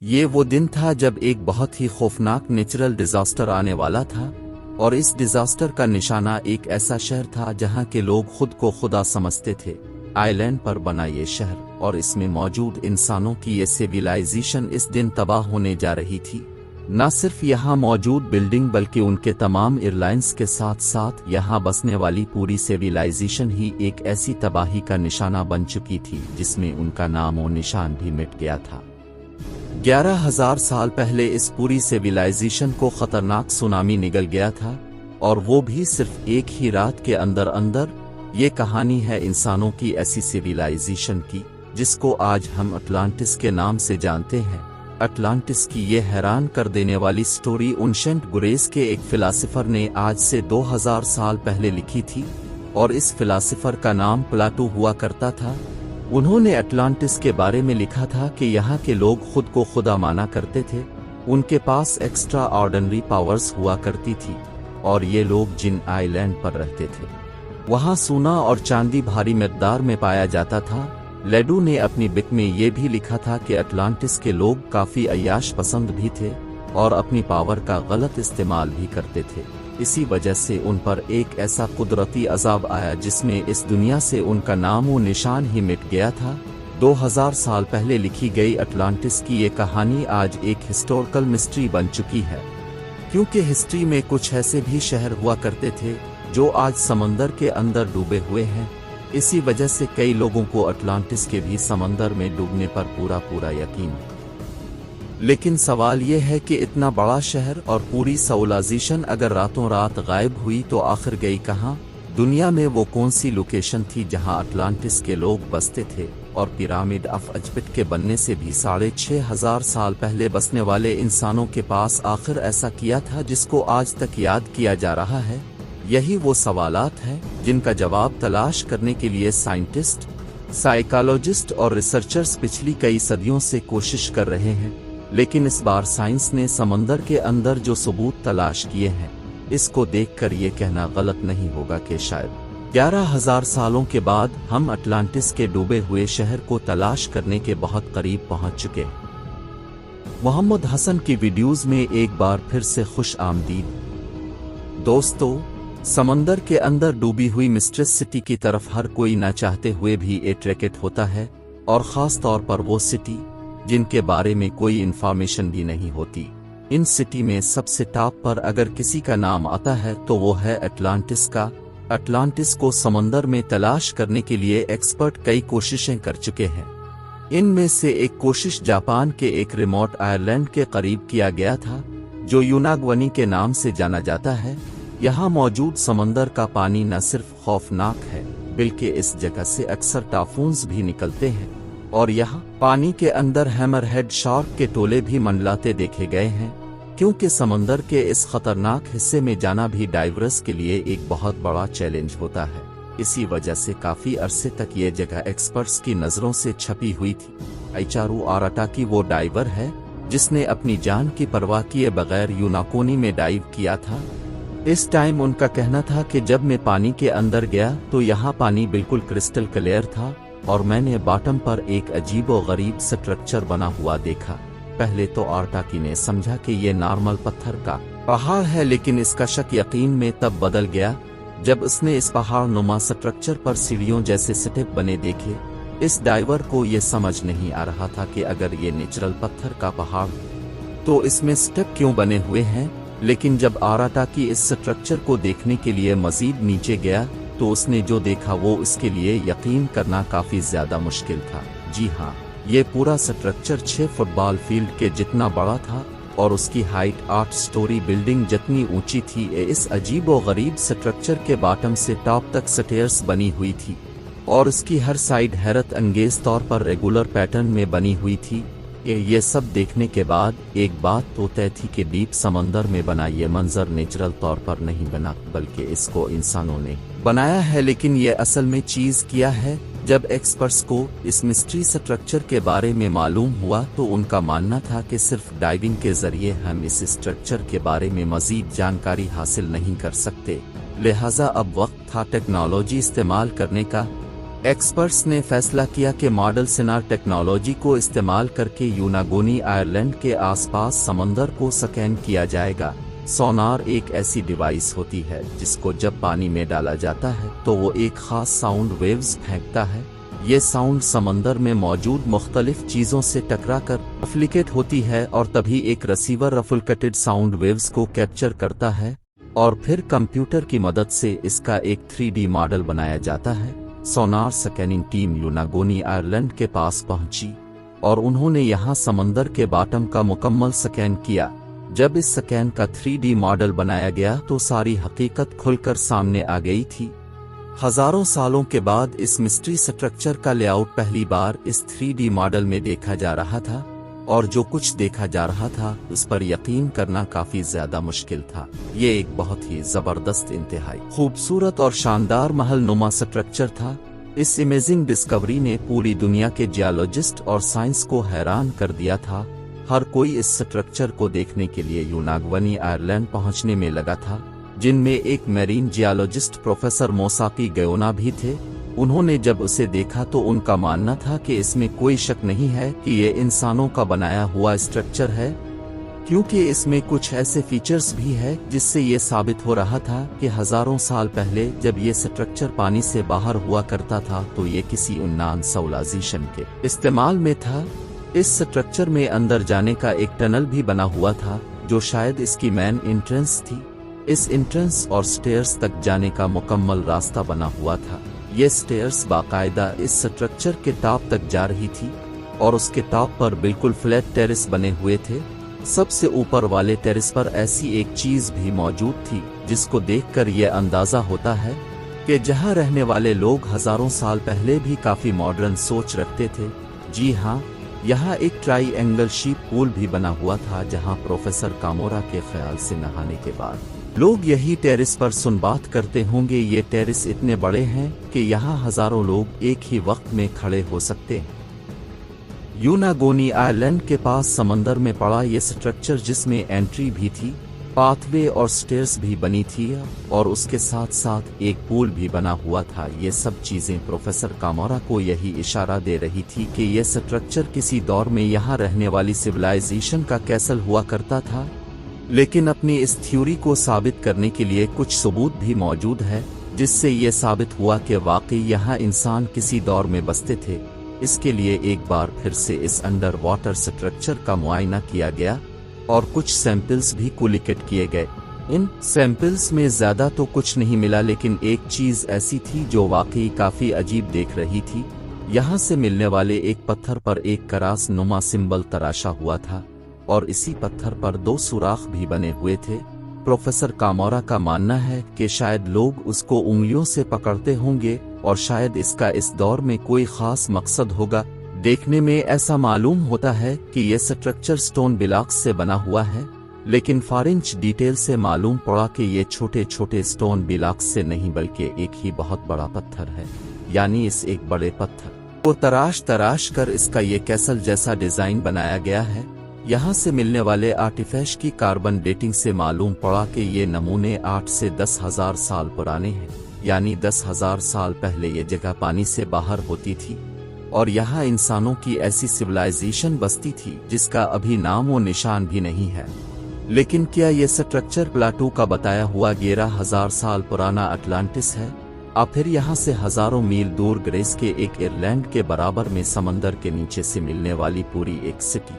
ये वो दिन था जब एक बहुत ही खौफनाक नेचुरल डिजास्टर आने वाला था, और इस डिजास्टर का निशाना एक ऐसा शहर था जहां के लोग खुद को खुदा समझते थे। आइलैंड पर बना ये शहर और इसमें मौजूद इंसानों की ये सिविलाइजेशन इस दिन तबाह होने जा रही थी। न सिर्फ यहाँ मौजूद बिल्डिंग बल्कि उनके तमाम एयरलाइंस के साथ साथ यहाँ बसने वाली पूरी सिविलाइजेशन ही एक ऐसी तबाही का निशाना बन चुकी थी जिसमें उनका नाम और निशान भी मिट गया था। 11,000 साल पहले इस पूरी सिविलाइजेशन को खतरनाक सुनामी निगल गया था, और वो भी सिर्फ एक ही रात के अंदर अंदर। ये कहानी है इंसानों की ऐसी सिविलाइजेशन की जिसको आज हम अटलांटिस के नाम से जानते हैं। अटलांटिस की ये हैरान कर देने वाली स्टोरी एंशिएंट ग्रीस के एक फिलासफर ने आज से 2000 साल पहले लिखी थी, और इस फिलासफर का नाम प्लाटो हुआ करता था। उन्होंने अटलांटिस के बारे में लिखा था कि यहाँ के लोग खुद को खुदा माना करते थे, उनके पास एक्स्ट्रा ऑर्डिनरी पावर्स हुआ करती थी, और ये लोग जिन आइलैंड पर रहते थे वहाँ सोना और चांदी भारी मिकदार में पाया जाता था। लेडू ने अपनी बुक में ये भी लिखा था कि अटलांटिस के लोग काफी अय्याश पसंद भी थे और अपनी पावर का गलत इस्तेमाल भी करते थे। इसी वजह से उन पर एक ऐसा कुदरती अजाब आया जिसमें इस दुनिया से उनका नाम व निशान ही मिट गया था। 2000 साल पहले लिखी गई अटलांटिस की ये कहानी आज एक हिस्टोरिकल मिस्ट्री बन चुकी है, क्योंकि हिस्ट्री में कुछ ऐसे भी शहर हुआ करते थे जो आज समंदर के अंदर डूबे हुए हैं। इसी वजह से कई लोगों को अटलांटिस के भी समंदर में डूबने पर पूरा यकीन है। लेकिन सवाल ये है कि इतना बड़ा शहर और पूरी सिविलाइजेशन अगर रातों रात गायब हुई तो आखिर गई कहाँ? दुनिया में वो कौन सी लोकेशन थी जहाँ अटलांटिस के लोग बसते थे? और पिरामिड ऑफ इजिप्ट के बनने से भी 6500 साल पहले बसने वाले इंसानों के पास आखिर ऐसा किया था जिसको आज तक याद किया जा रहा है? यही वो सवालात हैं जिनका जवाब तलाश करने के लिए साइंटिस्ट, साइकोलॉजिस्ट और रिसर्चर्स पिछली कई सदियों से कोशिश कर रहे हैं। लेकिन इस बार साइंस ने समंदर के अंदर जो सबूत तलाश किए हैं, इसको देखकर ये कहना गलत नहीं होगा कि शायद 11,000 सालों के बाद हम अटलांटिस के डूबे हुए शहर को तलाश करने के बहुत करीब पहुंच चुके हैं। मोहम्मद हसन की वीडियोस में एक बार फिर से खुश आमदीद। दोस्तों, समंदर के अंदर डूबी हुई मिस्ट्रेस सिटी की तरफ हर कोई ना चाहते हुए भी अट्रैक्ट होता है, और खास तौर पर वो सिटी जिनके बारे में कोई इन्फॉर्मेशन भी नहीं होती। इन सिटी में सबसे टॉप पर अगर किसी का नाम आता है तो वो है अटलांटिस का। अटलांटिस को समंदर में तलाश करने के लिए एक्सपर्ट कई कोशिशें कर चुके हैं। इनमें से एक कोशिश जापान के एक रिमोट आइलैंड के करीब किया गया था जो यूनाग्वनी के नाम से जाना जाता है। यहाँ मौजूद समंदर का पानी न सिर्फ खौफनाक है बल्कि इस जगह से अक्सर टाफून्स भी निकलते हैं, और यहाँ पानी के अंदर हैमरहेड शार्क के टोले भी मंडलाते देखे गए हैं। क्योंकि समंदर के इस खतरनाक हिस्से में जाना भी डाइवर्स के लिए एक बहुत बड़ा चैलेंज होता है। इसी वजह से काफी अरसे तक ये जगह एक्सपर्ट्स की नजरों से छपी हुई थी। आइचारू आराटाकी वो डाइवर है जिसने अपनी जान की परवाह किए बगैर यूनाकोनी में डाइव किया था। इस टाइम उनका कहना था कि जब मैं पानी के अंदर गया तो यहाँ पानी बिल्कुल क्रिस्टल क्लियर था, और मैंने बॉटम पर एक अजीबोगरीब स्ट्रक्चर बना हुआ देखा। पहले तो आर्टाकी ने समझा कि ये नॉर्मल पत्थर का पहाड़ है, लेकिन इसका शक यकीन में तब बदल गया जब उसने इस पहाड़ नुमा स्ट्रक्चर पर सीढ़ियों जैसे स्टेप बने देखे। इस डाइवर को ये समझ नहीं आ रहा था कि अगर ये नेचुरल पत्थर का पहाड़ तो इसमें स्टेप क्यों बने हुए हैं। लेकिन जब आराटाकी इस स्ट्रक्चर को देखने के लिए मजीद नीचे गया तो उसने जो देखा वो इसके लिए यकीन करना काफी ज्यादा मुश्किल था। जी हाँ, ये पूरा स्ट्रक्चर 6 फुटबॉल फील्ड के जितना बड़ा था, और उसकी हाइट 8 स्टोरी बिल्डिंग जितनी ऊंची थी। इस अजीबोगरीब स्ट्रक्चर के बॉटम से टॉप तक स्टेयर्स बनी हुई थी, और उसकी हर साइड हैरत अंगेज तौर पर रेगुलर पैटर्न में बनी हुई थी। ये सब देखने के बाद एक बात तो तय थी कि डीप समंदर में बना ये मंजर नेचुरल तौर पर नहीं बना बल्कि इसको इंसानों ने बनाया है। लेकिन ये असल में चीज क्या है? जब एक्सपर्ट्स को इस मिस्ट्री स्ट्रक्चर के बारे में मालूम हुआ तो उनका मानना था कि सिर्फ डाइविंग के जरिए हम इस स्ट्रक्चर के बारे में मजीद जानकारी हासिल नहीं कर सकते, लिहाजा अब वक्त था टेक्नोलॉजी इस्तेमाल करने का। एक्सपर्ट्स ने फैसला किया कि मॉडल सोनार टेक्नोलॉजी को इस्तेमाल करके यूनागोनी आयरलैंड के आसपास समंदर को स्कैन किया जाएगा। सोनार एक ऐसी डिवाइस होती है जिसको जब पानी में डाला जाता है तो वो एक खास साउंड वेव्स फेंकता है। ये साउंड समंदर में मौजूद मुख्तलिफ चीज़ों से टकराकर रिफ्लेक्ट होती है और तभी एक रिसीवर रिफ्लेक्टेड साउंड वेव्स को कैप्चर करता है और फिर कंप्यूटर की मदद से इसका एक 3D मॉडल बनाया जाता है। सोनार स्कैनिंग टीम यूनागोनी आयरलैंड के पास पहुंची और उन्होंने यहां समंदर के बॉटम का मुकम्मल स्कैन किया। जब इस स्कैन का 3D मॉडल बनाया गया तो सारी हकीकत खुलकर सामने आ गई थी। हजारों सालों के बाद इस मिस्ट्री स्ट्रक्चर का लेआउट पहली बार इस 3D मॉडल में देखा जा रहा था और जो कुछ देखा जा रहा था उस पर यकीन करना काफी ज्यादा मुश्किल था। ये एक बहुत ही जबरदस्त, इंतहाई खूबसूरत और शानदार महल नुमा स्ट्रक्चर था। इस अमेजिंग डिस्कवरी ने पूरी दुनिया के जियोलॉजिस्ट और साइंस को हैरान कर दिया था। हर कोई इस स्ट्रक्चर को देखने के लिए यूनागोनी आयरलैंड पहुंचने में लगा था, जिनमें एक मैरीन जियोलॉजिस्ट प्रोफेसर मोसाकी गयोना भी थे। उन्होंने जब उसे देखा तो उनका मानना था कि इसमें कोई शक नहीं है कि ये इंसानों का बनाया हुआ स्ट्रक्चर है, क्योंकि इसमें कुछ ऐसे फीचर्स भी है जिससे ये साबित हो रहा था कि हजारों साल पहले जब ये स्ट्रक्चर पानी से बाहर हुआ करता था तो ये किसी उन्नान सिविलाइजेशन के इस्तेमाल में था। इस स्ट्रक्चर में अंदर जाने का एक टनल भी बना हुआ था जो शायद इसकी मेन एंट्रेंस थी। इस एंट्रेंस और स्टेयर्स तक जाने का मुकम्मल रास्ता बना हुआ था। ये स्टेयर्स बाकायदा इस स्ट्रक्चर के टॉप तक जा रही थी और उसके टॉप पर बिल्कुल फ्लैट टेरेस बने हुए थे। सबसे ऊपर वाले टेरेस पर ऐसी एक चीज भी मौजूद थी जिसको देखकर यह अंदाजा होता है कि जहां रहने वाले लोग हजारों साल पहले भी काफी मॉडर्न सोच रखते थे। जी हाँ, यहाँ एक ट्राईएंगल शीप पूल भी बना हुआ था जहाँ प्रोफेसर कामोरा के ख्याल से नहाने के बाद लोग यही टेरेस पर सुनबात करते होंगे। ये टेरेस इतने बड़े हैं कि यहाँ हजारों लोग एक ही वक्त में खड़े हो सकते हैं। यूनागोनी आइलैंड के पास समंदर में पड़ा ये स्ट्रक्चर, जिसमें एंट्री भी थी, पाथवे और स्टेयर्स भी बनी थी और उसके साथ साथ एक पूल भी बना हुआ था। ये सब चीजें प्रोफेसर कामोरा को यही इशारा दे रही थी कि ये स्ट्रक्चर किसी दौर में यहाँ रहने वाली सिविलाइजेशन का कैसल हुआ करता था। लेकिन अपनी इस थ्योरी को साबित करने के लिए कुछ सबूत भी मौजूद है जिससे ये साबित हुआ कि वाकई यहाँ इंसान किसी दौर में बसते थे। इसके लिए एक बार फिर से इस अंडर वाटर स्ट्रक्चर का मुआयना किया गया और कुछ सैंपल्स भी कलेक्ट किए गए। इन सैंपल्स में ज्यादा तो कुछ नहीं मिला, लेकिन एक चीज ऐसी थी जो वाकई काफी अजीब देख रही थी। यहाँ से मिलने वाले एक पत्थर पर एक करास नुमा सिंबल तराशा हुआ था और इसी पत्थर पर 2 सुराख भी बने हुए थे। प्रोफेसर कामोरा का मानना है कि शायद लोग उसको उंगलियों से पकड़ते होंगे और शायद इसका इस दौर में कोई खास मकसद होगा। देखने में ऐसा मालूम होता है कि यह स्ट्रक्चर स्टोन ब्लॉक्स से बना हुआ है, लेकिन फॉरेंच डिटेल से मालूम पड़ा कि ये छोटे छोटे स्टोन ब्लॉक्स से नहीं बल्कि एक ही बहुत बड़ा पत्थर है। यानी इस एक बड़े पत्थर को तराश कर इसका ये कैसल जैसा डिजाइन बनाया गया है। यहाँ से मिलने वाले आर्टिफैक्ट की कार्बन डेटिंग से मालूम पड़ा कि ये नमूने 8 से 10,000 साल पुराने हैं। यानी 10,000 साल पहले ये जगह पानी से बाहर होती थी और यहाँ इंसानों की ऐसी सिविलाइजेशन बसती थी जिसका अभी नाम व निशान भी नहीं है। लेकिन क्या ये स्ट्रक्चर प्लाटो का बताया हुआ 11,000 साल पुराना अटलांटिस है, और फिर यहाँ से हजारों मील दूर ग्रेस के एक आइलैंड के बराबर में समंदर के नीचे से मिलने वाली पूरी एक सिटी,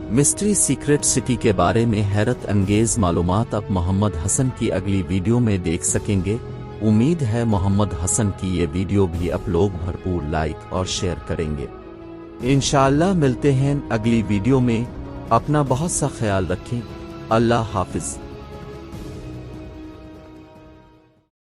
मिस्ट्री सीक्रेट सिटी के बारे में हैरत अंगेज मालूमात आप मोहम्मद हसन की अगली वीडियो में देख सकेंगे। उम्मीद है मोहम्मद हसन की ये वीडियो भी आप लोग भरपूर लाइक और शेयर करेंगे। इंशाअल्लाह मिलते हैं अगली वीडियो में। अपना बहुत सा ख्याल रखें। अल्लाह हाफिज।